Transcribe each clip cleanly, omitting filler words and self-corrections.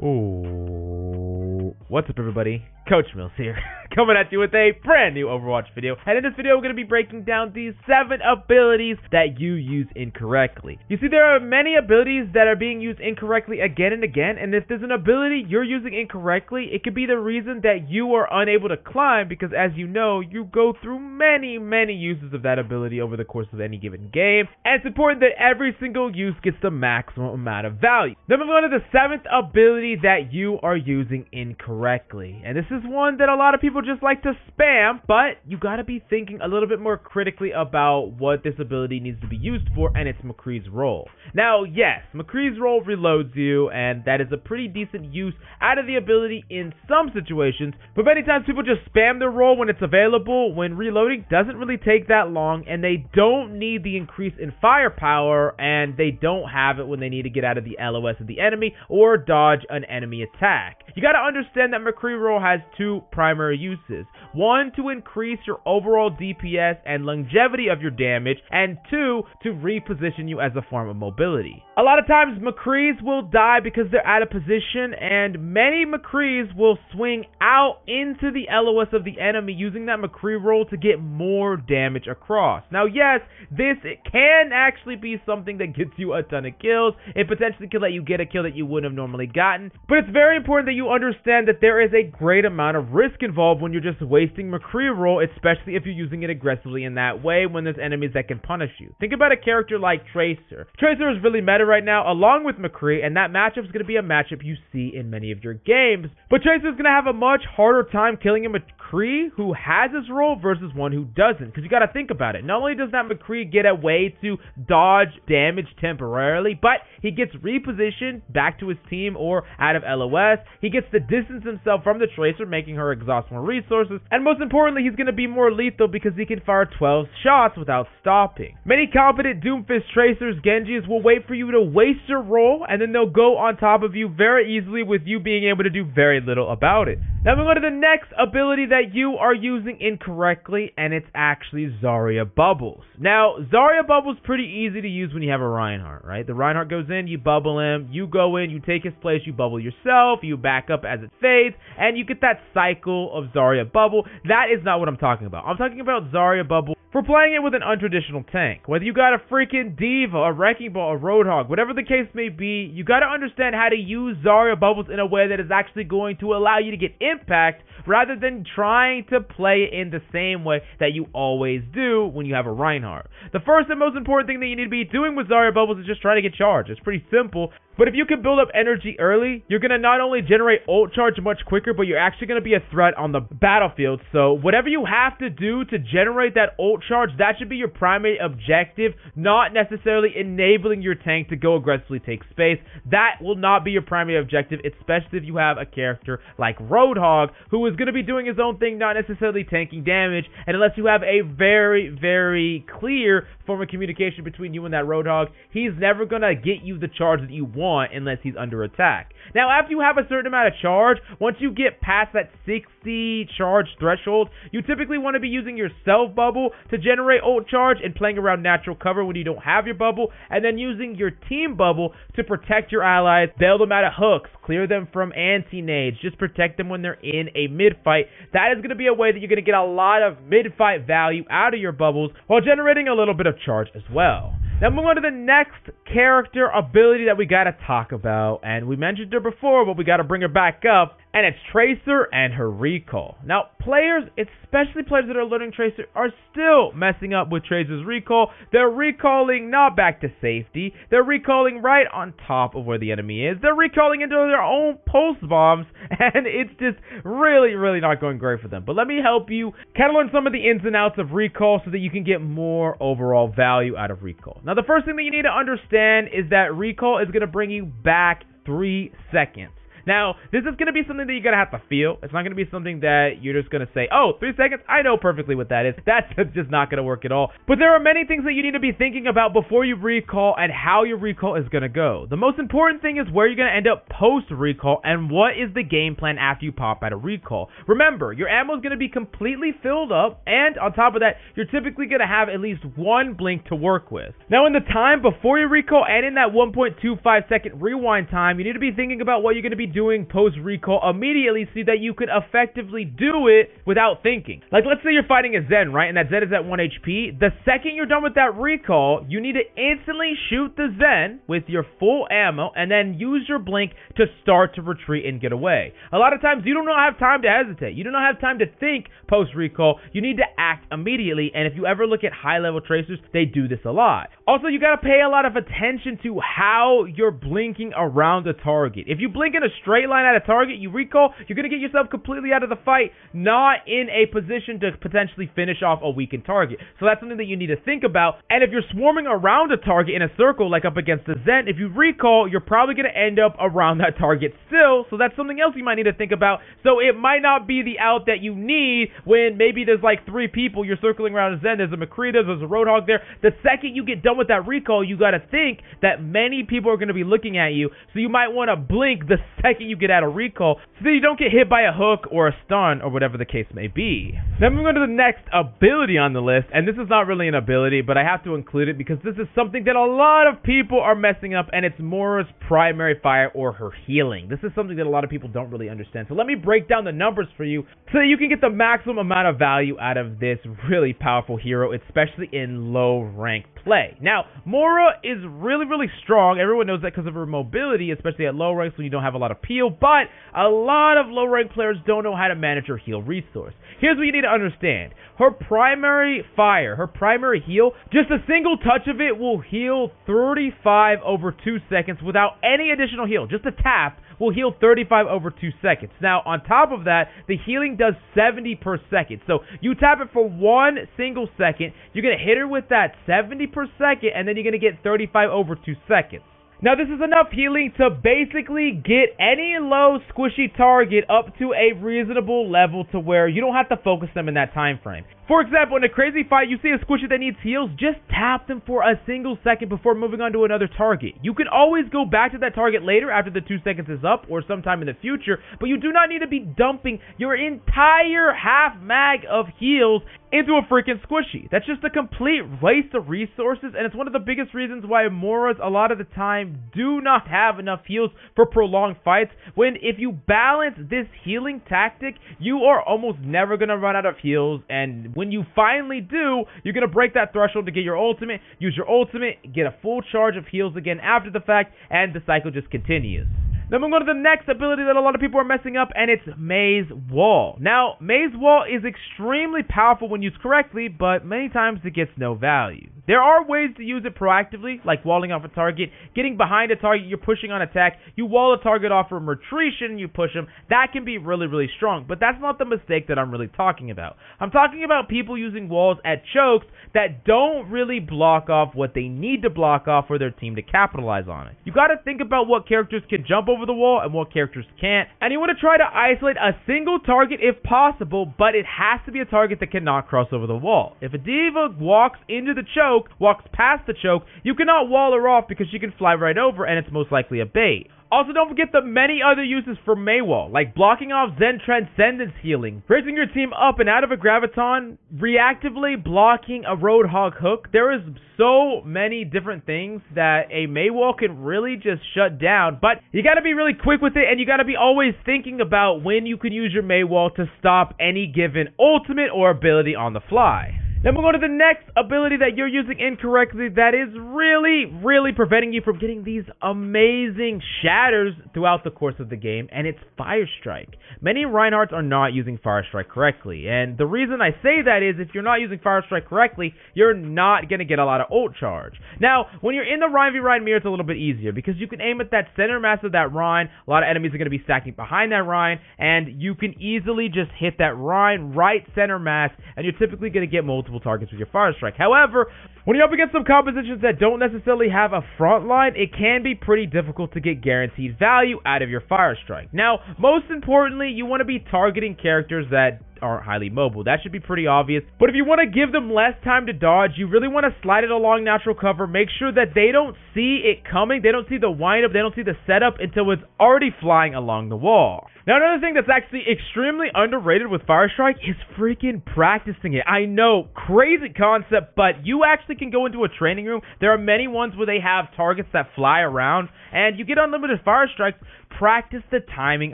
Ooh. What's up, everybody? Coach Mills here, coming at you with a brand new Overwatch video. And in this video, we're going to be breaking down these 7 abilities that you use incorrectly. You see, there are many abilities that are being used incorrectly again and again, and if there's an ability you're using incorrectly, it could be the reason that you are unable to climb, because as you know, you go through many uses of that ability over the course of any given game, and it's important that every single use gets the maximum amount of value. Then we're going to the 7th ability that you are using incorrectly, and this is one that a lot of people just like to spam, but you gotta be thinking a little bit more critically about what this ability needs to be used for, and it's McCree's Roll. Now, yes, McCree's Roll reloads you, and that is a pretty decent use out of the ability in some situations, but many times people just spam their roll when it's available, when reloading doesn't really take that long, and they don't need the increase in firepower, and they don't have it when they need to get out of the LOS of the enemy or dodge an enemy attack. You gotta understand that McCree Roll has 2 primary uses. 1, to increase your overall DPS and longevity of your damage, and 2, to reposition you as a form of mobility. A lot of times McCrees will die because they're out of position, and many McCrees will swing out into the LOS of the enemy using that McCree Roll to get more damage across. Now yes, it can actually be something that gets you a ton of kills. It potentially could let you get a kill that you wouldn't have normally gotten, but it's very important that you understand that there is a great amount of risk involved when you're just wasting McCree Roll, especially if you're using it aggressively in that way when there's enemies that can punish you. Think about a character like Tracer. Tracer is really meta right now along with McCree, and that matchup is going to be a matchup you see in many of your games, but Tracer is going to have a much harder time killing a McCree who has his roll versus one who doesn't, because you got to think about it. Not only does that McCree get a way to dodge damage temporarily, but he gets repositioned back to his team or out of LOS. He gets to distance himself from the Tracer, making her exhaust more resources, and most importantly, he's going to be more lethal because he can fire 12 shots without stopping. Many competent Doomfist Tracers, Genjis, will wait for you to waste your roll, and then they'll go on top of you very easily with you being able to do very little about it. Now we go to the next ability that you are using incorrectly, and it's actually Zarya Bubbles. Now, Zarya Bubbles is pretty easy to use when you have a Reinhardt, right? The Reinhardt goes in, you bubble him, you go in, you take his place, you bubble yourself, you back up as it fades, and you get that cycle of Zarya Bubble. That is not what I'm talking about. I'm talking about Zarya Bubble for playing it with an untraditional tank. Whether you got a freaking D.Va, a Wrecking Ball, a Roadhog, whatever the case may be, you got to understand how to use Zarya Bubbles in a way that is actually going to allow you to get impact rather than trying to play it in the same way that you always do when you have a Reinhardt. The first and most important thing that you need to be doing with Zarya Bubbles is just trying to get charged. It's pretty simple. But if you can build up energy early, you're going to not only generate ult charge much quicker, but you're actually going to be a threat on the battlefield. So whatever you have to do to generate that ult charge, that should be your primary objective, not necessarily enabling your tank to go aggressively take space. That will not be your primary objective, especially if you have a character like Roadhog, who is going to be doing his own thing, not necessarily tanking damage. And unless you have a very clear form of communication between you and that Roadhog, he's never going to get you the charge that you want unless he's under attack. Now, after you have a certain amount of charge, once you get past that 60 charge threshold, you typically want to be using your self bubble to generate ult charge and playing around natural cover when you don't have your bubble, and then using your team bubble to protect your allies, bail them out of hooks, clear them from anti-nades, just protect them when they're in a mid-fight. That is going to be a way that you're going to get a lot of mid-fight value out of your bubbles while generating a little bit of charge as well. Now moving on to the next character ability that we gotta talk about, and we mentioned her before, but we gotta bring her back up, and it's Tracer and her recall. Now players, especially players that are learning Tracer, are still messing up with Tracer's recall. They're recalling not back to safety, they're recalling right on top of where the enemy is, they're recalling into their own pulse bombs, and it's just really not going great for them. But let me help you kind of learn some of the ins and outs of recall so that you can get more overall value out of recall. Now the first thing that you need to understand is that recall is going to bring you back 3 seconds. Now, this is going to be something that you're going to have to feel. It's not going to be something that you're just going to say, oh, 3 seconds? I know perfectly what that is. That's just not going to work at all. But there are many things that you need to be thinking about before you recall and how your recall is going to go. The most important thing is where you're going to end up post-recall and what is the game plan after you pop out of recall. Remember, your ammo is going to be completely filled up, and on top of that, you're typically going to have at least one blink to work with. Now, in the time before you recall and in that 1.25 second rewind time, you need to be thinking about what you're going to be doing post recall immediately so that you could effectively do it without thinking. Like, let's say you're fighting a Zen, right? And that Zen is at 1 HP. The second you're done with that recall, you need to instantly shoot the Zen with your full ammo and then use your blink to start to retreat and get away. A lot of times you do not have time to hesitate. You do not have time to think post recall. You need to act immediately, and if you ever look at high level tracers, they do this a lot. Also, you gotta pay a lot of attention to how you're blinking around a target. If you blink in a straight line at a target, you recall, you're gonna get yourself completely out of the fight, not in a position to potentially finish off a weakened target. So that's something that you need to think about. And if you're swarming around a target in a circle, like up against the Zen, if you recall, you're probably gonna end up around that target still. So that's something else you might need to think about. So it might not be the out that you need when maybe there's like 3 people, you're circling around a Zen, there's a McCree, there's a Roadhog there. The second you get done with that recall, you got to think that many people are going to be looking at you, so you might want to blink the second you get out of recall so that you don't get hit by a hook or a stun or whatever the case may be. Then moving on to the next ability on the list, and this is not really an ability, but I have to include it because this is something that a lot of people are messing up, and it's Moira's primary fire or her healing. This is something that a lot of people don't really understand. So let me break down the numbers for you so that you can get the maximum amount of value out of this really powerful hero, especially in low rank play. Now, Moira is really strong. Everyone knows that because of her mobility, especially at low ranks when you don't have a lot of peel, but a lot of low rank players don't know how to manage her heal resource. Here's what you need to understand. Her primary fire, her primary heal, just a single touch of it will heal 35 over 2 seconds without any additional heal. Just a tap will heal 35 over 2 seconds. Now, on top of that, the healing does 70 per second. So you tap it for 1 single second, you're going to hit her with that 70 per second, and then you're going to get 35 over 2 seconds. Now, this is enough healing to basically get any low squishy target up to a reasonable level to where you don't have to focus them in that time frame. For example, in a crazy fight, you see a squishy that needs heals, just tap them for a single second before moving on to another target. You can always go back to that target later after the 2 seconds is up or sometime in the future, but you do not need to be dumping your entire half mag of heals into a freaking squishy. That's just a complete waste of resources, and it's one of the biggest reasons why Moiras a lot of the time do not have enough heals for prolonged fights, when if you balance this healing tactic, you are almost never going to run out of heals, and when you finally do, you're going to break that threshold to get your ultimate, use your ultimate, get a full charge of heals again after the fact, and the cycle just continues. Then we're going to the next ability that a lot of people are messing up, and it's Mei's Wall. Now, Mei's Wall is extremely powerful when used correctly, but many times it gets no value. There are ways to use it proactively, like walling off a target, getting behind a target, you're pushing on attack, you wall a target off from retreation, you push them. That can be really strong, but that's not the mistake that I'm really talking about. I'm talking about people using walls at chokes that don't really block off what they need to block off for their team to capitalize on it. You got to think about what characters can jump over the wall and what characters can't, and you want to try to isolate a single target if possible, but it has to be a target that cannot cross over the wall. If a D.Va walks into the choke, walks past the choke, you cannot wall her off because she can fly right over and it's most likely a bait. Also, don't forget the many other uses for Mei Wall, like blocking off Zen Transcendence healing, raising your team up and out of a Graviton, reactively blocking a Roadhog hook. There is so many different things that a Mei Wall can really just shut down, but you gotta be really quick with it, and you gotta be always thinking about when you can use your Mei Wall to stop any given ultimate or ability on the fly. Then we'll go to the next ability that you're using incorrectly that is really preventing you from getting these amazing shatters throughout the course of the game, and it's Fire Strike. Many Reinhardts are not using Fire Strike correctly, and the reason I say that is if you're not using Fire Strike correctly, you're not going to get a lot of ult charge. Now, when you're in the Rein v Rein mirror, it's a little bit easier because you can aim at that center mass of that Rein. A lot of enemies are going to be stacking behind that Rein, and you can easily just hit that Rein right center mass, and you're typically going to get multiple targets with your Fire Strike. However, when you're up against some compositions that don't necessarily have a front line, it can be pretty difficult to get guaranteed value out of your Fire Strike. Now, most importantly, you want to be targeting characters that aren't highly mobile. That should be pretty obvious. But if you want to give them less time to dodge, you really want to slide it along natural cover. Make sure that they don't see it coming. They don't see the windup. They don't see the setup until it's already flying along the wall. Now, another thing that's actually extremely underrated with Fire Strike is freaking practicing it. I know, crazy concept, but you actually can go into a training room. There are many ones where they have targets that fly around, and you get unlimited Fire Strikes practice the timing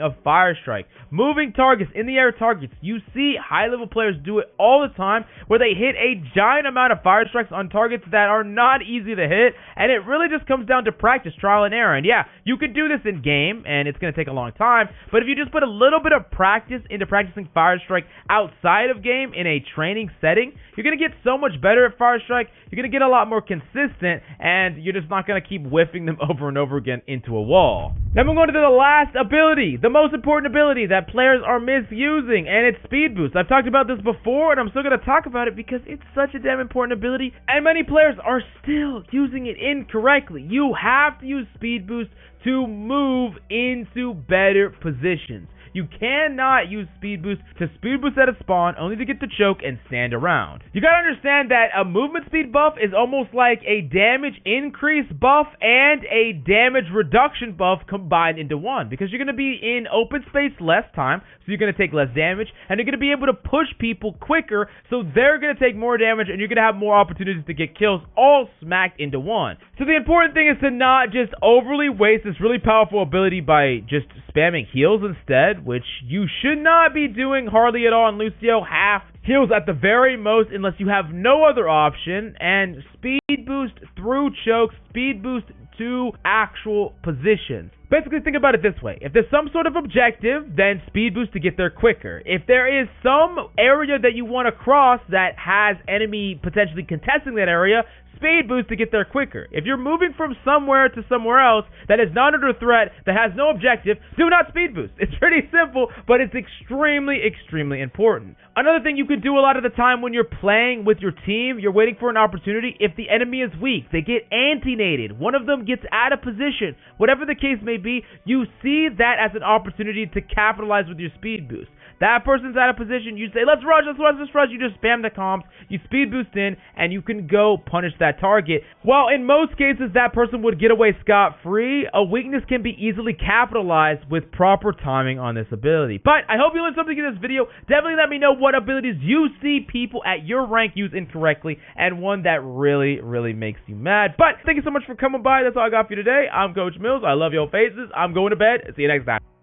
of Fire Strike. Moving targets, in the air targets. You see high-level players do it all the time where they hit a giant amount of Fire Strikes on targets that are not easy to hit, and it really just comes down to practice, trial and error. And yeah, you could do this in game, and it's going to take a long time, but if you just put a little bit of practice into practicing Fire Strike outside of game in a training setting, you're going to get so much better at Fire Strike, you're going to get a lot more consistent, and you're just not going to keep whiffing them over and over again into a wall. Then we're going to the last ability, the most important ability that players are misusing, and it's Speed Boost. I've talked about this before, and I'm still going to talk about it because it's such a damn important ability, and many players are still using it incorrectly. You have to use Speed Boost to move into better positions. You cannot use Speed Boost to Speed Boost at a spawn only to get the choke and stand around. You gotta understand that a movement speed buff is almost like a damage increase buff and a damage reduction buff combined into one, because you're gonna be in open space less time, so you're gonna take less damage, and you're gonna be able to push people quicker, so they're gonna take more damage, and you're gonna have more opportunities to get kills all smacked into one. So the important thing is to not just overly waste this really powerful ability by just spamming heals instead, which you should not be doing hardly at all in Lucio. Half heals at the very most unless you have no other option, and Speed Boost through chokes, Speed Boost to actual positions. Basically, think about it this way. If there's some sort of objective, then Speed Boost to get there quicker. If there is some area that you want to cross that has enemy potentially contesting that area, Speed Boost to get there quicker. If you're moving from somewhere to somewhere else that is not under threat, that has no objective, do not Speed Boost. It's pretty simple, but it's extremely, extremely important. Another thing you can do a lot of the time when you're playing with your team, you're waiting for an opportunity. If the enemy is weak, they get anti-nated, one of them gets out of position, whatever the case may be, you see that as an opportunity to capitalize with your Speed Boost. That person's out of position, you say, let's rush, you just spam the comps, you Speed Boost in, and you can go punish that target. While in most cases that person would get away scot-free, a weakness can be easily capitalized with proper timing on this ability. But I hope you learned something in this video. Definitely let me know what abilities you see people at your rank use incorrectly, and one that really, really makes you mad. But thank you so much for coming by. That's all I got for you today. I'm Coach Mills. I love your faces. I'm going to bed. See you next time.